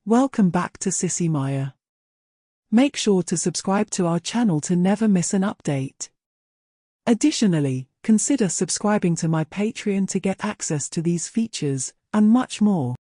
Welcome back to Sissy Maya. Make sure to subscribe to our channel to never miss an update. Additionally, consider subscribing to my Patreon to get access to these features, and much more.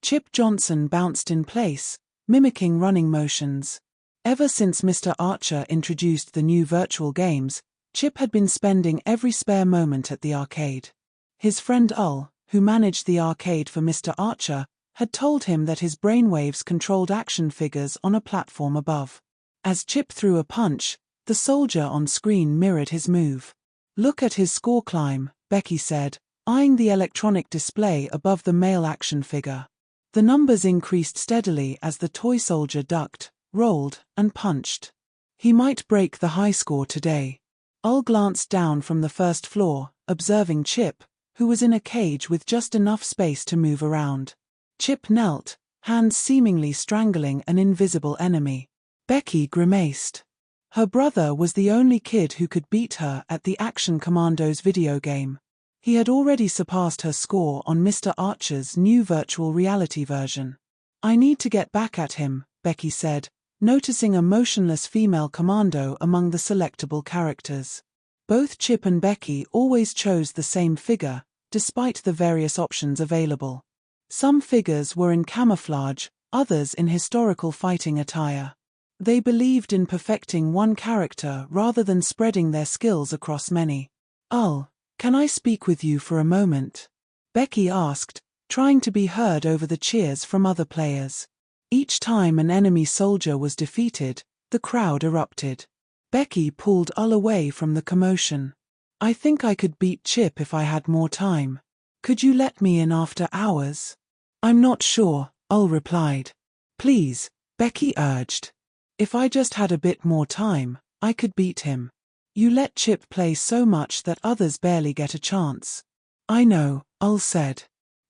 Chip Johnson bounced in place, mimicking running motions. Ever since Mr. Archer introduced the new virtual games, Chip had been spending every spare moment at the arcade. His friend Ul, who managed the arcade for Mr. Archer, had told him that his brainwaves controlled action figures on a platform above. As Chip threw a punch, the soldier on screen mirrored his move. "Look at his score climb," Becky said, eyeing the electronic display above the male action figure. The numbers increased steadily as the toy soldier ducked, rolled, and punched. "He might break the high score today." Ul glanced down from the first floor, observing Chip, who was in a cage with just enough space to move around. Chip knelt, hands seemingly strangling an invisible enemy. Becky grimaced. Her brother was the only kid who could beat her at the Action Commandos video game. He had already surpassed her score on Mr. Archer's new virtual reality version. "I need to get back at him," Becky said, noticing a motionless female commando among the selectable characters. Both Chip and Becky always chose the same figure, despite the various options available. Some figures were in camouflage, others in historical fighting attire. They believed in perfecting one character rather than spreading their skills across many. "Ul, can I speak with you for a moment?" Becky asked, trying to be heard over the cheers from other players. Each time an enemy soldier was defeated, the crowd erupted. Becky pulled Ul away from the commotion. "I think I could beat Chip if I had more time. Could you let me in after hours?" "I'm not sure," Ul replied. "Please," Becky urged. "If I just had a bit more time, I could beat him. You let Chip play so much that others barely get a chance." "I know," Ul said.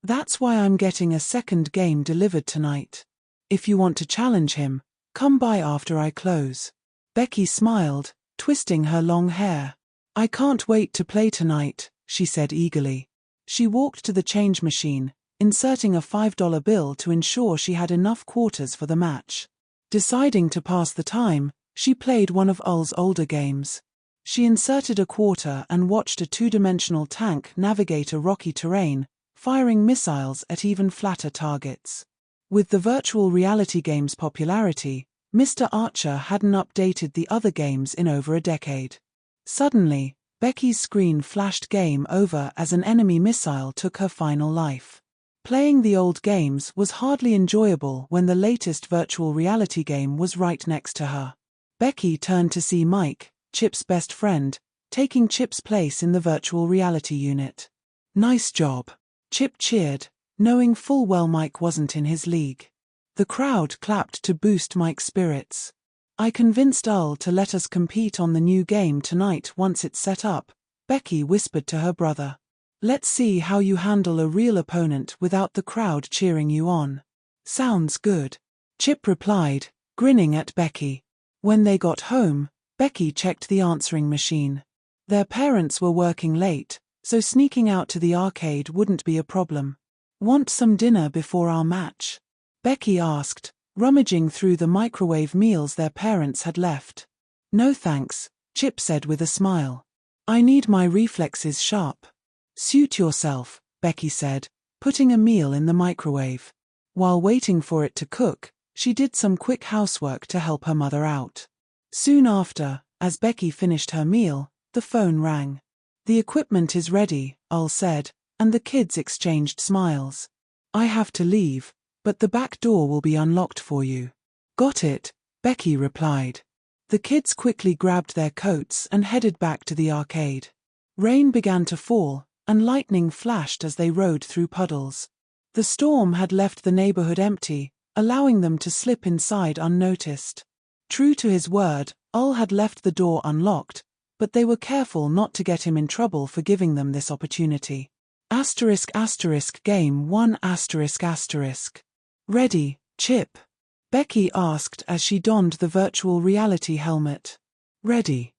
"That's why I'm getting a second game delivered tonight. If you want to challenge him, come by after I close." Becky smiled, twisting her long hair. "I can't wait to play tonight," she said eagerly. She walked to the change machine, inserting a $5 bill to ensure she had enough quarters for the match. Deciding to pass the time, she played one of Ul's older games. She inserted a quarter and watched a two-dimensional tank navigate a rocky terrain, firing missiles at even flatter targets. With the virtual reality game's popularity, Mr. Archer hadn't updated the other games in over a decade. Suddenly, Becky's screen flashed game over as an enemy missile took her final life. Playing the old games was hardly enjoyable when the latest virtual reality game was right next to her. Becky turned to see Mike, Chip's best friend, taking Chip's place in the virtual reality unit. "Nice job," Chip cheered, knowing full well Mike wasn't in his league. The crowd clapped to boost Mike's spirits. "I convinced Ul to let us compete on the new game tonight once it's set up," Becky whispered to her brother. "Let's see how you handle a real opponent without the crowd cheering you on." "Sounds good," Chip replied, grinning at Becky. When they got home, Becky checked the answering machine. Their parents were working late, so sneaking out to the arcade wouldn't be a problem. "Want some dinner before our match?" Becky asked, rummaging through the microwave meals their parents had left. "No thanks," Chip said with a smile. "I need my reflexes sharp." "Suit yourself," Becky said, putting a meal in the microwave. While waiting for it to cook, she did some quick housework to help her mother out. Soon after, as Becky finished her meal, the phone rang. "The equipment is ready," Ul said, and the kids exchanged smiles. "I have to leave, but the back door will be unlocked for you." "Got it," Becky replied. The kids quickly grabbed their coats and headed back to the arcade. Rain began to fall, and lightning flashed as they rode through puddles. The storm had left the neighborhood empty, allowing them to slip inside unnoticed. True to his word, Ul had left the door unlocked, but they were careful not to get him in trouble for giving them this opportunity. Game 1 ***. "Ready, Chip?" Becky asked as she donned the virtual reality helmet. "Ready.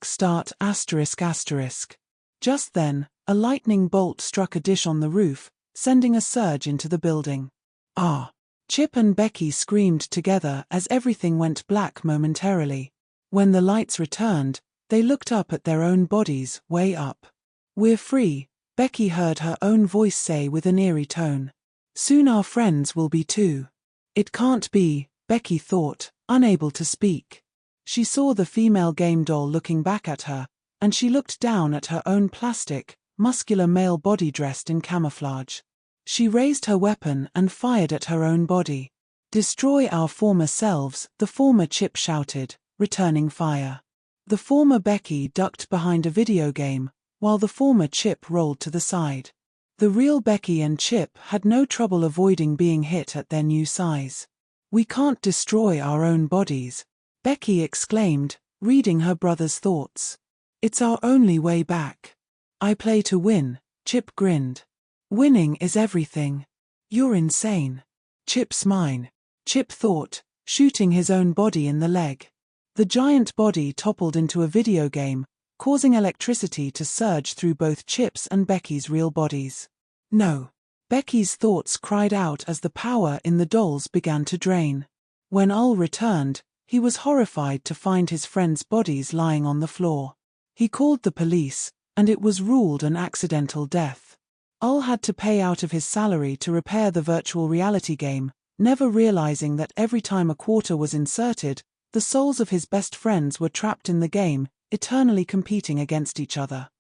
Start ***. Just then, a lightning bolt struck a dish on the roof, sending a surge into the building. Ah! Chip and Becky screamed together as everything went black momentarily. When the lights returned, they looked up at their own bodies, way up. "We're free," Becky heard her own voice say with an eerie tone. "Soon our friends will be too." "It can't be," Becky thought, unable to speak. She saw the female game doll looking back at her, and she looked down at her own plastic, muscular male body dressed in camouflage. She raised her weapon and fired at her own body. "Destroy our former selves," the former Chip shouted, returning fire. The former Becky ducked behind a video game, while the former Chip rolled to the side. The real Becky and Chip had no trouble avoiding being hit at their new size. "We can't destroy our own bodies," Becky exclaimed, reading her brother's thoughts. "It's our only way back." "I play to win," Chip grinned. "Winning is everything." "You're insane." "Chip's mine," Chip thought, shooting his own body in the leg. The giant body toppled into a video game, causing electricity to surge through both Chip's and Becky's real bodies. "No." Becky's thoughts cried out as the power in the dolls began to drain. When Ul returned, he was horrified to find his friends' bodies lying on the floor. He called the police, and it was ruled an accidental death. Ul had to pay out of his salary to repair the virtual reality game, never realizing that every time a quarter was inserted, the souls of his best friends were trapped in the game, eternally competing against each other.